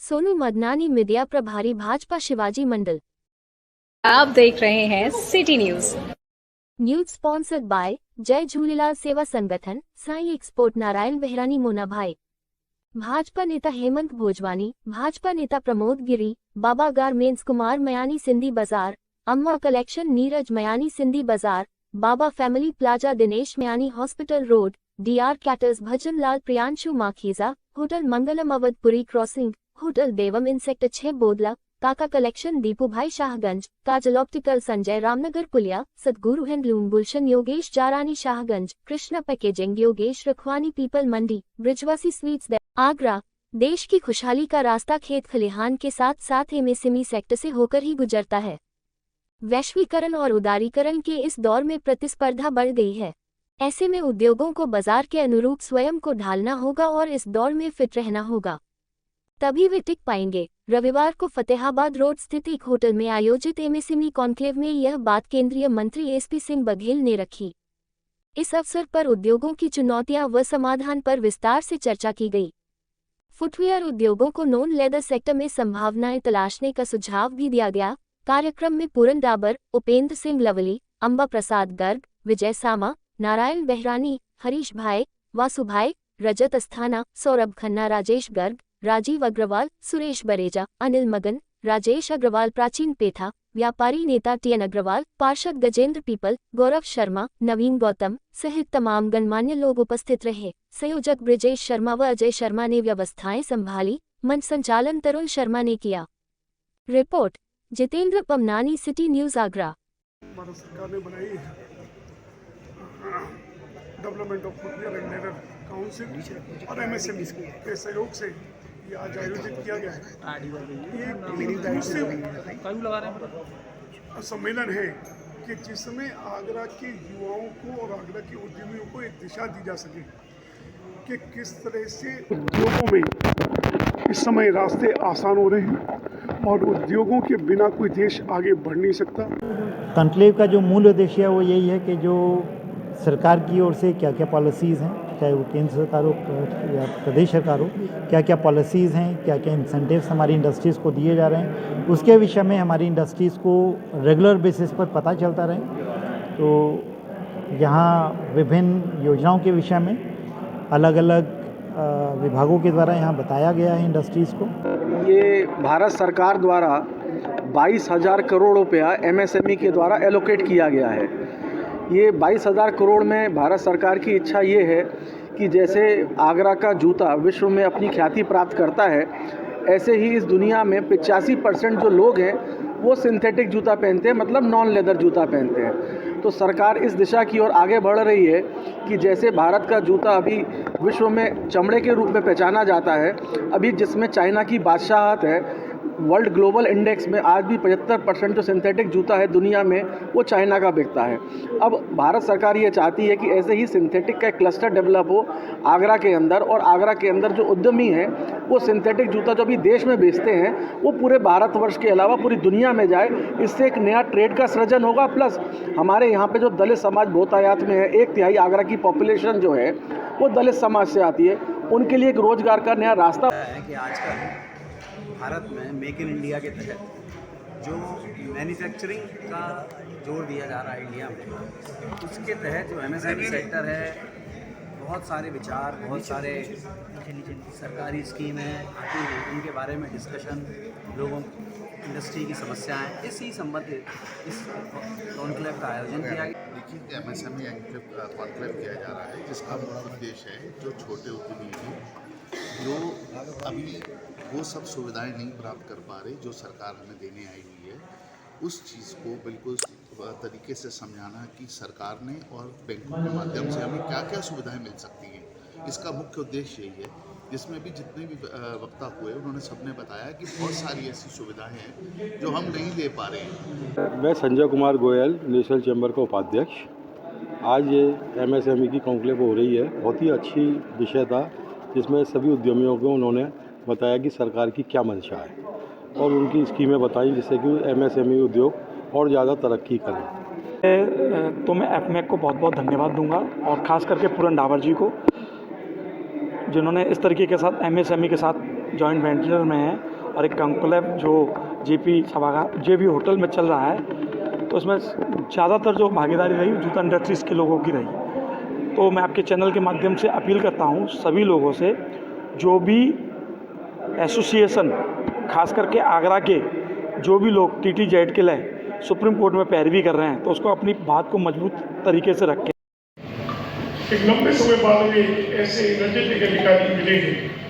Sonu Madnani media प्रभारी भाजपा शिवाजी मंडल। आप देख रहे हैं city news. News sponsored by Jai Jhulelal Seva Sangathan, Sai export, Narayan Behrani, Mona Bhai. Bhajpa नेता हेमंत भोजवानी, भाजपा नेता Pramod Giri, Baba garments Kumar Mayani Sindhi Bazaar, Amma collection Neeraj Mayani Sindhi Bazaar, Baba family plaza Dinesh Mayani hospital road, DR caters Bhajan Lal Priyanshu Makhija, hotel Mangalam Awadhpuri crossing, hotel Devam inn sector 6 Bodla, Kaka collection Deepu Bhai Shahganj, Kajal optical Sanjay Ramnagar पुलिया, सदगुरु हैंडलूम गुलशन योगेश जारानी शाहगंज, कृष्णा पैकेजिंग योगेश रखवानी पीपल मंडी, ब्रिजवासी स्वीट्स आगरा। देश की खुशहाली का रास्ता खेत खलिहान के साथ साथ एमएसएमई सेक्टर से होकर ही गुजरता है। वैश्वीकरण और उदारीकरण के इस दौर में प्रतिस्पर्धा बढ़ गई है। ऐसे में उद्योगों को बाजार के अनुरूप स्वयं को ढालना होगा और इस दौर में फिट रहना होगा, तभी वे टिक पाएंगे। रविवार को फतेहाबाद रोड स्थित एक होटल में आयोजित एमएसएमई कॉन्क्लेव में यह बात केंद्रीय मंत्री एसपी सिंह बघेल ने रखी। इस अवसर पर उद्योगों की चुनौतियां व समाधान पर विस्तार से चर्चा की गई। फुटवियर उद्योगों को नॉन लेदर सेक्टर में संभावनाएं तलाशने का सुझाव भी दिया गया। कार्यक्रम में पूरन डाबर, उपेंद्र सिंह लवली, अंबा प्रसाद गर्ग, विजय सामा, नारायण बेहरानी, हरीश भाई, वासु भाई, रजत अस्थाना, सौरभ खन्ना, राजेश गर्ग, राजीव अग्रवाल, सुरेश बरेजा, अनिल मगन, राजेश अग्रवाल, प्राचीन पेठा, व्यापारी नेता टीएन अग्रवाल, पार्षद गजेंद्र पीपल, गौरव शर्मा, नवीन गौतम सहित तमाम गणमान्य लोग उपस्थित रहे। संयोजक ब्रिजेश शर्मा व अजय शर्मा ने व्यवस्थाएं संभाली। मंच संचालन तरुण शर्मा ने किया। Report Jitendra Pamnani, city news Agra. Bharat सरकार ने बनाई development of footwear and leather council और एमएसएमई के सहयोग से ये आज आयोजित किया गया है। ये सम्मेलन है कि जिसमें आगरा के युवाओं को और आगरा के उद्यमियों को एक दिशा दी जा सके कि किस तरह से उद्योगों में इस समय रास्ते आसान हो रहे हैं और उद्योगों के बिना कोई देश आगे बढ़ नहीं सकता। कॉन्क्लेव का जो मूल उद्देश्य है वो यही है कि जो सरकार की ओर से क्या क्या पॉलिसीज़ हैं, चाहे वो केंद्र सरकार हो या प्रदेश सरकार हो, क्या क्या पॉलिसीज़ हैं, क्या क्या इंसेंटिव्स हमारी इंडस्ट्रीज़ को दिए जा रहे हैं, उसके विषय में हमारी इंडस्ट्रीज़ को रेगुलर बेसिस पर पता चलता रहे। तो यहाँ विभिन्न योजनाओं के विषय में अलग अलग विभागों के द्वारा यहाँ बताया गया है इंडस्ट्रीज़ को। ये भारत सरकार द्वारा 22,000 करोड़ रुपया एमएसएमई के द्वारा एलोकेट किया गया है। ये 22,000 करोड़ में भारत सरकार की इच्छा ये है कि जैसे आगरा का जूता विश्व में अपनी ख्याति प्राप्त करता है, ऐसे ही इस दुनिया में 85% जो लोग हैं वो सिंथेटिक जूता पहनते हैं, मतलब नॉन लेदर जूता पहनते हैं। तो सरकार इस दिशा की ओर आगे बढ़ रही है कि जैसे भारत का जूता अभी विश्व में चमड़े के रूप में पहचाना जाता है, अभी जिसमें चाइना की बादशाहत है, वर्ल्ड ग्लोबल इंडेक्स में आज भी 75% जो सिंथेटिक जूता है दुनिया में वो चाइना का बिकता है। अब भारत सरकार ये चाहती है कि ऐसे ही सिंथेटिक का एक क्लस्टर डेवलप हो आगरा के अंदर, और आगरा के अंदर जो उद्यमी हैं वो सिंथेटिक जूता जो अभी देश में बेचते हैं वो पूरे भारतवर्ष के अलावा पूरी दुनिया में जाए। इससे एक नया ट्रेड का सृजन होगा। प्लस हमारे यहाँ पे जो दलित समाज बहुतायत में है, 1/3 आगरा की पॉपुलेशन जो है वो दलित समाज से आती है, उनके लिए एक रोजगार का नया रास्ता है कि आजकल भारत में मेक इन इंडिया के तहत जो मैन्युफैक्चरिंग का जोर दिया जा रहा है इंडिया में, उसके तहत जो एमएसएमई सेक्टर है, बहुत सारे विचार, बहुत सारे सरकारी स्कीमें आती हैं, उनके बारे में डिस्कशन, लोगों इंडस्ट्री की समस्याएं, इसी संबंधित इस कॉन्क्लेव का आयोजन किया गया। देखिए, एमएसएमई कॉन्क्लेव किया जा रहा है जिसका मुख्य उद्देश्य है जो छोटे उद्यमी हैं, जो अभी वो सब सुविधाएं नहीं प्राप्त कर पा रहे जो सरकार हमें देने आई हुई है, उस चीज़ को बिल्कुल तरीके से समझाना कि सरकार ने और बैंकों के माध्यम से हमें क्या क्या सुविधाएं मिल सकती हैं। इसका मुख्य उद्देश्य यही है। जिसमें भी जितने भी वक्ता हुए उन्होंने सबने बताया कि बहुत सारी ऐसी सुविधाएं हैं जो हम नहीं ले पा रहे हैं। मैं संजय कुमार गोयल, नेशनल चैम्बर का उपाध्यक्ष। आज ये एमएसएमई की कॉन्क्लेव हो रही है, बहुत ही अच्छी विषय था जिसमें सभी उद्यमियों को उन्होंने बताया कि सरकार की क्या मंशा है और उनकी स्कीमें बताई जिससे कि एमएसएमई उद्योग और ज़्यादा तरक्की करें। तो मैं एफमेक को बहुत बहुत धन्यवाद दूंगा और ख़ास करके पूरन डाबर जी को, जिन्होंने इस तरीके के साथ एमएसएमई के साथ जॉइंट वेंचर में है और एक कंक्लेव जो जेपी होटल में चल रहा है, तो उसमें ज़्यादातर जो भागीदारी रही जूता इंडस्ट्रीज़ के लोगों की रही। तो मैं आपके चैनल के माध्यम से अपील करता हूँ सभी लोगों से, जो भी एसोसिएशन खास करके आगरा के जो भी लोग TTZ के लिए सुप्रीम कोर्ट में पैरवी कर रहे हैं, तो उसको अपनी बात को मजबूत तरीके से रखें। एक लंबे समय बाद में ऐसे राजनीतिक अधिकारी मिले हैं